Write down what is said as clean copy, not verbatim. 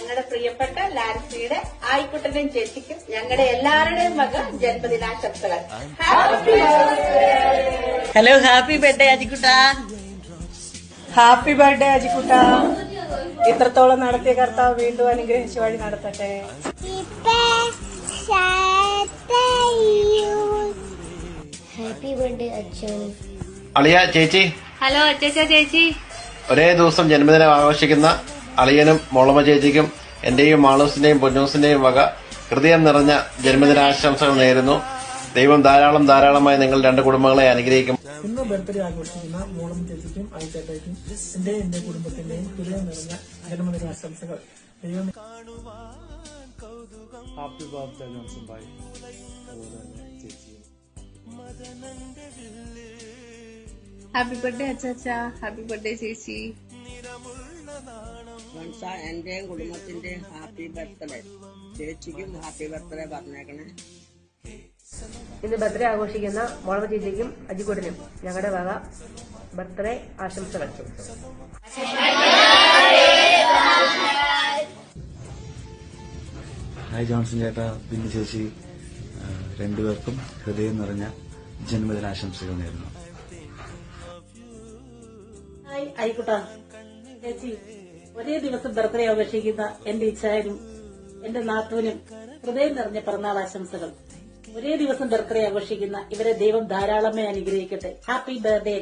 ഞങ്ങളുടെ പ്രിയപ്പെട്ട ലാൻസിയുടെ ആയിക്കുട്ടനും ചേച്ചിക്കും ഞങ്ങളുടെ എല്ലാവരുടെയും വക ജന്മദിനാശംസകൾ. Hello, happy birthday Ajikutta. Happy birthday Ajikutta. ഇത്രത്തോളം നടത്തിയ കർത്താവ് വീണ്ടും അനുഗ്രഹിച്ച് വഴി നടത്തട്ടെ. ഹാപ്പി ബർത്ത്ഡേ അച്ഛൻ. അളിയ ചേച്ചി. ഹലോ അച്ഛാ ചേച്ചി. ഒരേ ദിവസം ജന്മദിനം ആഘോഷിക്കുന്ന അളിയനും മോളമ്മ ചേച്ചിക്കും എന്റെയും മാളൂസിന്റെയും പൊന്നൂസിന്റെയും വക ഹൃദയം നിറഞ്ഞ ജന്മദിനാശംസകൾ നേരുന്നു. ദൈവം ധാരാളമായി നിങ്ങൾ രണ്ട് കുടുംബങ്ങളെ അനുഗ്രഹിക്കും. ഇന്ന് ബർത്ത്ഡേ ആഘോഷിക്കുന്ന മോളമ്മ ചേച്ചിക്കും അയച്ചേട്ടയ്ക്കും എന്റെ കുടുംബത്തിന്റെയും ഹൃദയം നിറഞ്ഞ ജന്മദിനാശംസകൾ. ദൈവം happy birthday Johnson bhai. Happy birthday അച്ചാ. ഹാപ്പി ബർത്ത്ഡേ ചേച്ചി. എന്റെയും കുടുംബത്തിന്റെയും ഹാപ്പി ബർത്ത്ഡേ. ചേച്ചിക്കും ഹാപ്പി ബർത്ത്ഡേ പറഞ്ഞേക്കണേ. ഇന്ന് ബർത്ത്ഡേ ആഘോഷിക്കുന്ന മോളമ്മ ചേച്ചിക്കും അജിക്കുട്ടനും ഞങ്ങളുടെ വക ബർത്ത്ഡേ ആശംസകൾ. ഹായ് ജോൺസൺ ചേട്ടാ, ബിന്ദു ചേച്ചി, രണ്ടുപേർക്കും ഹൃദയം നിറഞ്ഞ ജന്മദിനാശംസകൾ നേരുന്നു. ഹായ് ആയിക്കുട്ട ചേച്ചി, ഒരേ ദിവസം ബർത്ത്ഡേ ആഘോഷിക്കുന്ന എന്റെ ഇച്ഛായനും എന്റെ നാത്തൂനും ഹൃദയം നിറഞ്ഞ പിറന്നാൾ ആശംസകൾ. ഒരേ ദിവസം ബർത്ത്ഡേ ആഘോഷിക്കുന്ന ഇവരെ ദൈവം ധാരാളമായി അനുഗ്രഹിക്കട്ടെ. Happy birthday.